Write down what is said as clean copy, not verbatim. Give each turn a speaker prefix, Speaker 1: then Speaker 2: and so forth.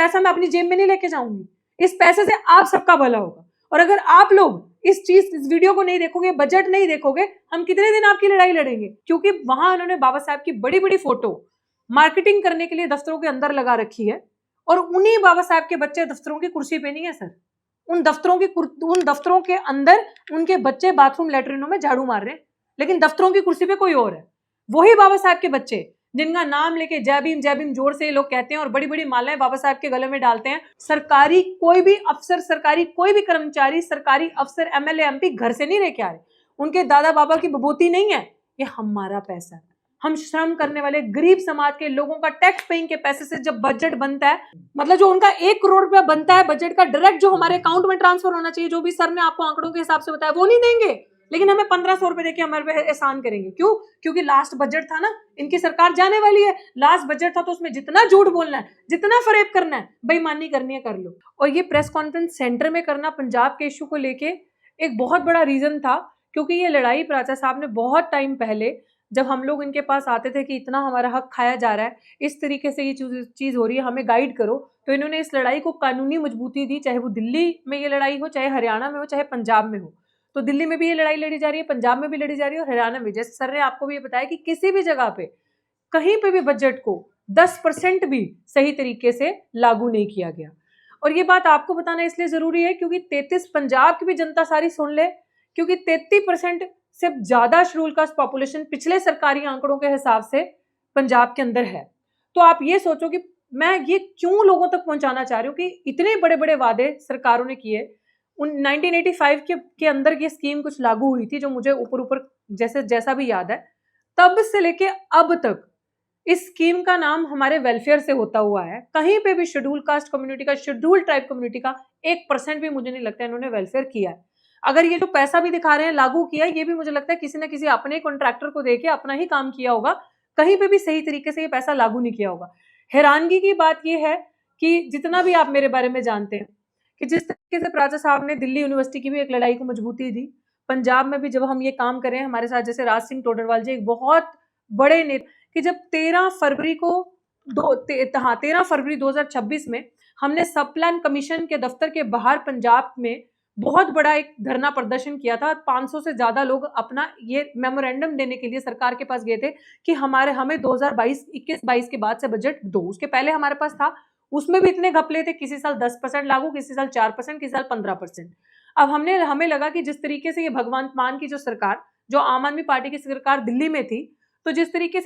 Speaker 1: पैसा मैं अपनी जेब में नहीं लेके जाऊंगी, इस पैसे से आप सबका भला होगा। और अगर आप लोग इस वीडियो को नहीं देखोगे, बजट नहीं देखोगे, हम कितने दिन आपकी लड़ाई लड़ेंगे? क्योंकि वहां उन्होंने बाबा साहब की बड़ी बड़ी फोटो मार्केटिंग करने के लिए दफ्तरों के अंदर लगा रखी है, और उन्हीं बाबा साहब के बच्चे दफ्तरों की कुर्सी पे नहीं है सर। उन दफ्तरों के अंदर उनके बच्चे बाथरूम लैट्रिनों में झाड़ू मार रहे हैं, लेकिन दफ्तरों की कुर्सी पे कोई और है। वही बाबा साहब के बच्चे जिनका नाम लेके जय भीम जोर से लोग कहते हैं और बड़ी बड़ी मालाएं बाबा साहब के गले में डालते हैं। सरकारी कोई भी अफसर, सरकारी कोई भी कर्मचारी, सरकारी अफसर, एमएलए, एमपी घर से नहीं लेके आ रहे, उनके दादा बाबा की बबूती नहीं है। ये हमारा पैसा है, हम श्रम करने वाले गरीब समाज के लोगों का टैक्स पेइंग के पैसे से जब बजट बनता है, मतलब जो उनका 1 करोड़ रुपया बनता है बजट का डायरेक्ट जो हमारे अकाउंट में ट्रांसफर होना चाहिए, जो भी सर ने आपको आंकड़ों के हिसाब से बताया, वो नहीं देंगे, लेकिन हमें 1500 रुपए देके हमारे पे एहसान करेंगे। क्यों? क्योंकि लास्ट बजट था ना, इनकी सरकार जाने वाली है, लास्ट बजट था तो उसमें जितना झूठ बोलना है, जितना फरेब करना है, बेईमानी करनी है कर लो। और ये प्रेस कॉन्फ्रेंस सेंटर में करना पंजाब के इशू को लेके एक बहुत बड़ा रीजन था, क्योंकि ये लड़ाई प्राचा साहब ने बहुत टाइम पहले, जब हम लोग इनके पास आते थे कि इतना हमारा हक खाया जा रहा है, इस तरीके से ये चीज हो रही है, हमें गाइड करो, तो इन्होंने इस लड़ाई को कानूनी मजबूती दी। चाहे वो दिल्ली में ये लड़ाई हो, चाहे हरियाणा में हो, चाहे पंजाब में हो। तो दिल्ली में भी ये लड़ाई लड़ी जा रही है, पंजाब में भी लड़ी जा रही है, और हरियाणा में, जैसे सर ने आपको भी बताया कि किसी भी जगह पे कहीं पे भी बजट को 10% भी सही तरीके से लागू नहीं किया गया। और ये बात आपको बताना इसलिए जरूरी है क्योंकि 33 पंजाब की भी जनता सारी सुन ले, क्योंकि 33% से ज्यादा शेड्यूल कास्ट पॉपुलेशन पिछले सरकारी आंकड़ों के हिसाब से पंजाब के अंदर है। तो आप ये सोचो कि मैं ये क्यों लोगों तक पहुंचाना चाह रही हूँ कि इतने बड़े बड़े वादे सरकारों ने किए। 1985 के अंदर ये स्कीम कुछ लागू हुई थी, जो मुझे ऊपर जैसा भी याद है, तब से लेके अब तक इस स्कीम का नाम हमारे वेलफेयर से होता हुआ है। कहीं पे भी शेड्यूल कास्ट कम्युनिटी का, शेड्यूल ट्राइब कम्युनिटी का 1% भी मुझे नहीं लगता इन्होंने वेलफेयर किया है। अगर ये जो पैसा भी दिखा रहे हैं लागू किया, ये भी मुझे लगता है किसी ना किसी अपने कॉन्ट्रैक्टर को देके अपना ही काम किया होगा, कहीं पे भी सही तरीके से ये पैसा लागू नहीं किया होगा। हैरानगी की बात यह है कि जितना भी आप मेरे बारे में जानते हैं कि जिस तरीके से प्राचा साहब ने दिल्ली यूनिवर्सिटी की भी एक लड़ाई को मजबूती दी, पंजाब में भी जब हम ये काम कर रहे हैं हमारे साथ, जैसे राज सिंह टोडरवाल जी एक बहुत बड़े नेता, कि जब 13 फरवरी 2026 में हमने सब प्लान कमीशन के दफ्तर के बाहर पंजाब में बहुत बड़ा एक धरना प्रदर्शन किया था। 500 से ज्यादा लोग अपना ये मेमोरेंडम देने के लिए सरकार के पास गए थे कि हमें 2021-22 के बाद से बजट दो। उसके पहले हमारे पास था, उसमें भी इतने घपले थे, किसी साल 10% लागू, किसी साल 4%, किसी साल 15%। अब हमें लगा कि जिस तरीके से ये भगवंत मान की जो सरकार, जो आम आदमी पार्टी की सरकार दिल्ली में थी, तो जिस तरीके से